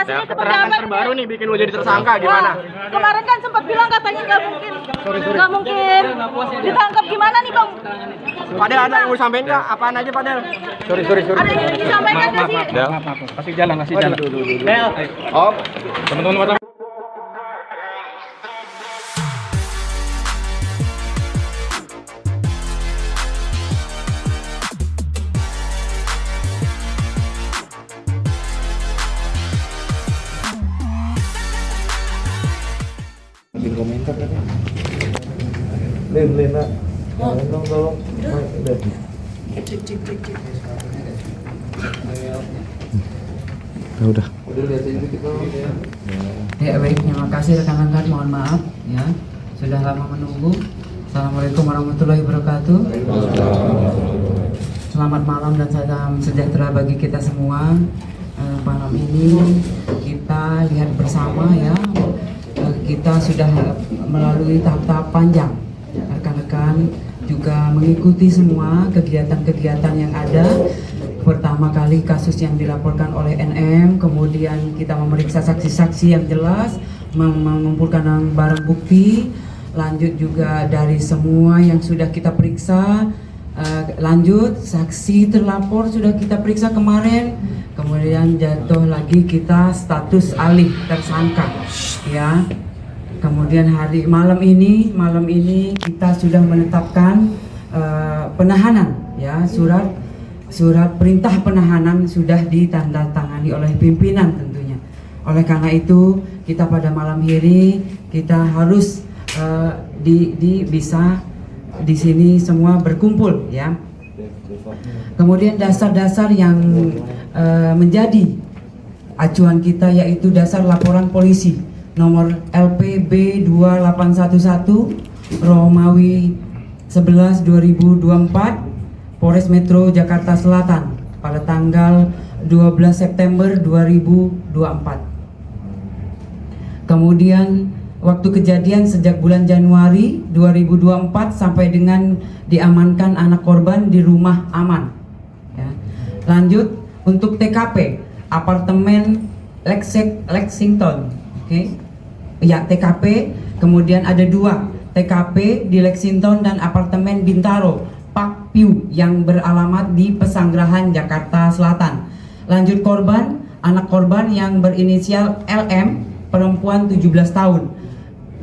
informasinya seperti keterangan apa? terbaru nih bikin lo jadi tersangka gimana? Wah, kemarin kan sempat bilang katanya nggak mungkin ditangkap, gimana nih bang? Padahal ada yang mau sampein nggak? Apaan aja padahal? Ada yang ingin disampaikan nggak sih? Kasih jalan. Oh, Teman-teman. bikin komentar kan ya. Lena tolong udah udah lihat ini kita ya. Baik, terima kasih rekan-rekan, mohon maaf ya sudah lama menunggu. Assalamualaikum warahmatullahi wabarakatuh. Selamat malam dan salam sejahtera bagi kita semua. Malam ini kita lihat bersama ya, kita sudah melalui tahap-tahap panjang. Rekan-rekan juga mengikuti semua kegiatan-kegiatan yang ada. Pertama kali kasus yang dilaporkan oleh NM, kemudian kita memeriksa saksi-saksi yang jelas, mengumpulkan barang bukti, lanjut juga dari semua yang sudah kita periksa, lanjut saksi terlapor sudah kita periksa kemarin, kemudian jatuh lagi kita status alih tersangka ya. Kemudian malam ini kita sudah menetapkan penahanan ya, surat perintah penahanan sudah ditandatangani oleh pimpinan tentunya. Oleh karena itu kita pada malam ini kita harus bisa di sini semua berkumpul ya. Kemudian dasar-dasar yang menjadi acuan kita yaitu dasar laporan polisi nomor LPB 2811 Romawi 11 2024 Polres Metro Jakarta Selatan pada tanggal 12 September 2024. Kemudian waktu kejadian sejak bulan Januari 2024 sampai dengan diamankan anak korban di rumah aman. Ya. Lanjut untuk TKP apartemen Lexington, oke? Ya, TKP. Kemudian ada 2 TKP di Lexington dan apartemen Bintaro Park View yang beralamat di Pesanggerahan Jakarta Selatan. Lanjut korban, anak korban yang berinisial LM, perempuan 17 tahun.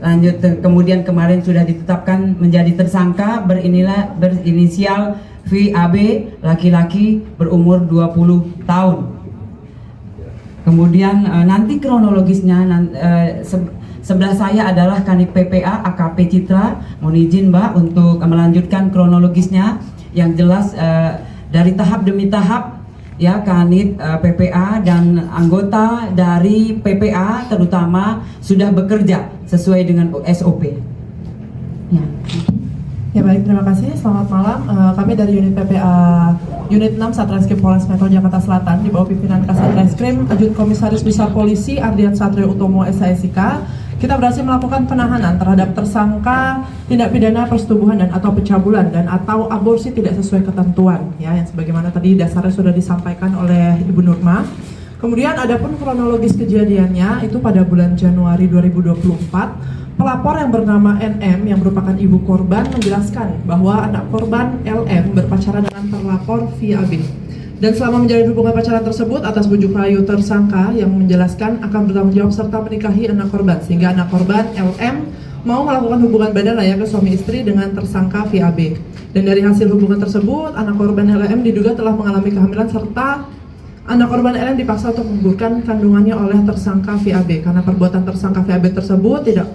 Lanjut kemudian kemarin sudah ditetapkan menjadi tersangka berinisial VAB, laki-laki berumur 20 tahun. Kemudian nanti kronologisnya sebelah saya adalah Kanit PPA AKP Citra. Mohon izin Mbak untuk melanjutkan kronologisnya yang jelas dari tahap demi tahap ya. Kanit PPA dan anggota dari PPA terutama sudah bekerja sesuai dengan SOP. Ya. Ya baik, terima kasih. Selamat malam. Kami dari unit PPA Unit 6 Satreskrim Polres Metro Jakarta Selatan di bawah pimpinan Kasatreskrim Ajun Komisaris Besar Polisi Ardian Satrio Utomo SIK. Kita berhasil melakukan penahanan terhadap tersangka tindak pidana persetubuhan dan atau pencabulan dan atau aborsi tidak sesuai ketentuan ya, yang sebagaimana tadi dasarnya sudah disampaikan oleh Ibu Nurma. Kemudian adapun kronologis kejadiannya itu pada bulan Januari 2024. Pelapor yang bernama NM yang merupakan ibu korban menjelaskan bahwa anak korban LM berpacaran dengan terlapor VAB. Dan selama menjalin hubungan pacaran tersebut atas bujuk rayu tersangka yang menjelaskan akan bertanggung jawab serta menikahi anak korban, sehingga anak korban LM mau melakukan hubungan badan layaknya suami istri dengan tersangka VAB. Dan dari hasil hubungan tersebut, anak korban LM diduga telah mengalami kehamilan serta anak korban LM dipaksa untuk menggugurkan kandungannya oleh tersangka VAB karena perbuatan tersangka VAB tersebut tidak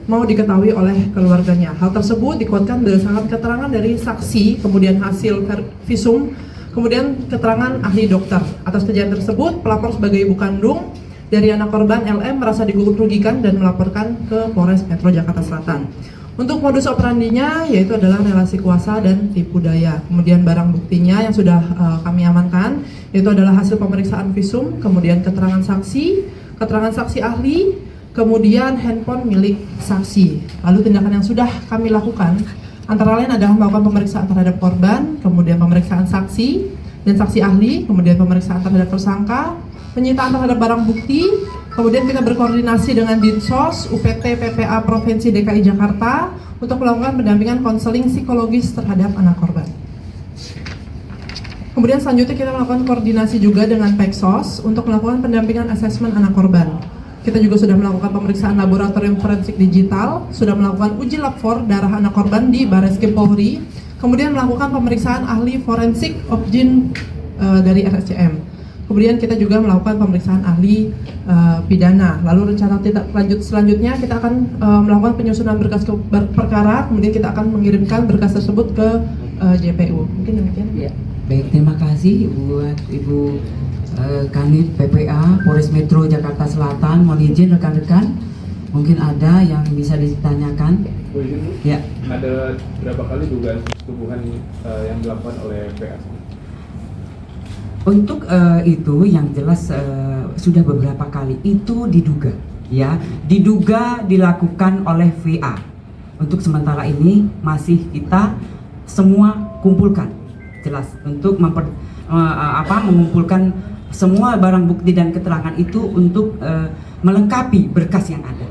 mau diketahui oleh keluarganya. Hal tersebut dikuatkan berdasarkan keterangan dari saksi, kemudian hasil visum, kemudian keterangan ahli dokter. Atas kejadian tersebut, pelapor sebagai ibu kandung dari anak korban LM merasa dirugikan dan melaporkan ke Polres Metro Jakarta Selatan. Untuk modus operandinya yaitu adalah relasi kuasa dan tipu daya. Kemudian barang buktinya yang sudah kami amankan yaitu adalah hasil pemeriksaan visum, kemudian keterangan saksi ahli, kemudian handphone milik saksi. Lalu tindakan yang sudah kami lakukan antara lain adalah melakukan pemeriksaan terhadap korban, kemudian pemeriksaan saksi dan saksi ahli, kemudian pemeriksaan terhadap tersangka, penyitaan terhadap barang bukti, Kemudian kita berkoordinasi dengan Dinsos, UPT PPA Provinsi DKI Jakarta untuk melakukan pendampingan konseling psikologis terhadap anak korban. Kemudian selanjutnya kita melakukan koordinasi juga dengan Peksos untuk melakukan pendampingan asesmen anak korban. Kita juga sudah melakukan pemeriksaan laboratorium forensik digital, sudah melakukan uji lab for darah anak korban di Bareskrim Polri, kemudian melakukan pemeriksaan ahli forensik objin dari RSCM. Kemudian kita juga melakukan pemeriksaan ahli pidana. Lalu rencana tindak lanjut selanjutnya kita akan melakukan penyusunan berkas perkara, kemudian kita akan mengirimkan berkas tersebut ke JPU. Mungkin demikian. Ya. Baik, terima kasih buat Ibu Kanit PPA Polres Metro Jakarta Selatan. Mohon izin rekan-rekan, mungkin ada yang bisa ditanyakan. Ya. Ada berapa kali dugaan persetubuhan yang dilakukan oleh PA? Untuk itu yang jelas sudah beberapa kali itu diduga, ya, diduga dilakukan oleh VA. Untuk sementara ini masih kita semua kumpulkan, jelas untuk mengumpulkan semua barang bukti dan keterangan itu untuk melengkapi berkas yang ada.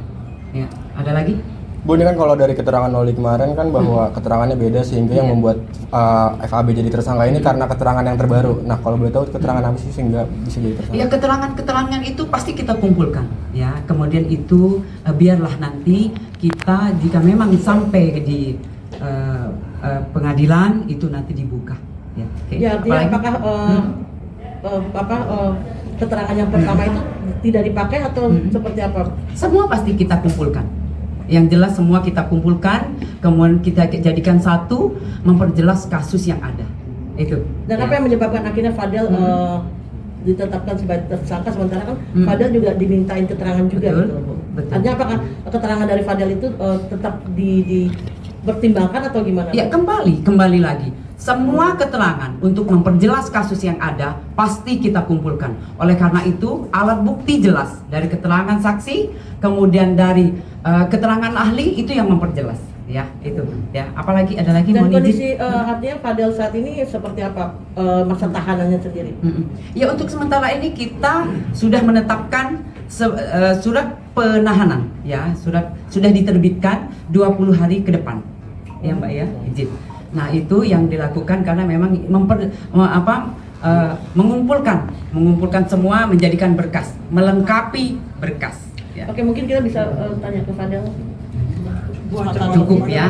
Ya, ada lagi? Bu, ini kan kalau dari keterangan Noli kemarin kan bahwa keterangannya beda sehingga yang membuat FAB jadi tersangka ini karena keterangan yang terbaru. Nah, kalau boleh tahu keterangan apa sih sehingga bisa jadi tersangka? Ya, keterangan itu pasti kita kumpulkan, ya. Kemudian itu biarlah nanti kita jika memang sampai di pengadilan itu nanti dibuka. Ya, okay. Ya, artinya apakah keterangan yang pertama itu tidak dipakai atau seperti apa? Semua pasti kita kumpulkan. Yang jelas semua kita kumpulkan, kemudian kita jadikan satu, memperjelas kasus yang ada. Itu. Dan apa yang menyebabkan akhirnya Fadel ditetapkan sebagai tersangka, sementara kan Fadel juga dimintain keterangan juga, betul, gitu, Bu. betul. Artinya apakah keterangan dari Fadel itu tetap dipertimbangkan atau gimana? Ya, kembali lagi. Semua keterangan untuk memperjelas kasus yang ada pasti kita kumpulkan. Oleh karena itu, alat bukti jelas dari keterangan saksi, kemudian dari keterangan ahli itu yang memperjelas. Ya, itu. Ya, apalagi ada lagi. Dan kondisi artinya Fadel saat ini seperti apa masa tahanannya sendiri? Ya, untuk sementara ini kita sudah menetapkan surat penahanan. Ya, sudah diterbitkan 20 hari ke depan. Ya, Mbak, ya, izin. Nah, itu yang dilakukan karena memang mengumpulkan semua, menjadikan berkas, melengkapi berkas. Ya. Oke, mungkin kita bisa tanya ke Fadel. Cukup, ya.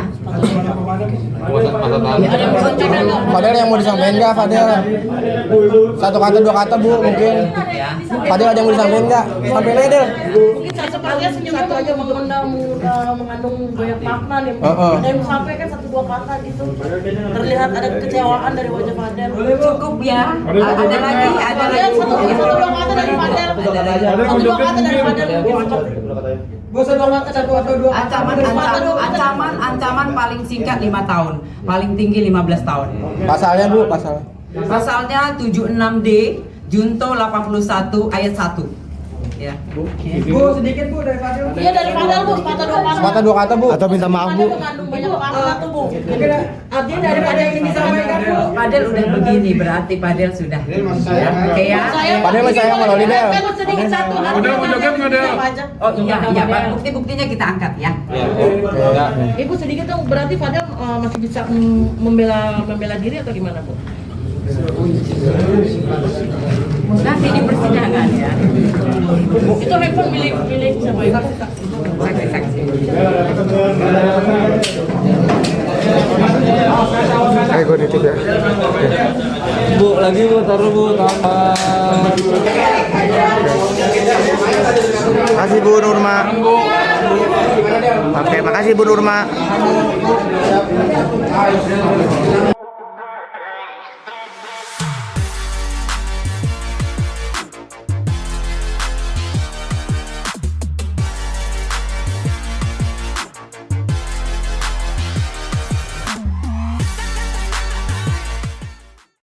Fadel yang mau disampaikan nggak, Fadel? Satu kata, dua kata, Bu, mungkin. Ya. Fadel ada yang mau disampaikan nggak? Sampaikan aja, Del. Mungkin sepertinya senyumnya aja mengandung banyak makna nih. Ada yang sampaikan satu dua kata gitu. Terlihat ada kekecewaan dari wajah Fadel. Cukup, ya. Ada lagi. Satu dua kata dari Fadel. Satu dua kata dari Fadel. Ancaman paling singkat 5 tahun, paling tinggi 15 tahun. Pasalnya, Bu, pasal. Pasalnya 76D, Junto 81 ayat 1. Ya. Bu, sedikit, Bu, dari Fadel. Iya, dari Fadel, Bu. Sepatah dua kata, Bu. Atau minta maaf, Bu. Mengandung banyak makna tuh, Bu. Artinya dari Fadel yang disampaikan, Bu. Padel udah begini, berarti Padel sudah. Oke, ya. Padel masih sayang sama Loli, Del. Sedikit satu. Udah, mau joget nggak, Del? Oh iya, Pak. Bukti-buktinya kita angkat, ya. Ibu sedikit dong, berarti Fadel masih bisa membela diri atau gimana, Bu? Nanti di persidangan, ya. Itu handphone milik siapa ya? Saksi-saksi. Gue nitip ya. Bu, lagi Bu, taruh Bu, tambah. Makasih, Bu Nurma. Oke, makasih, Bu Nurma.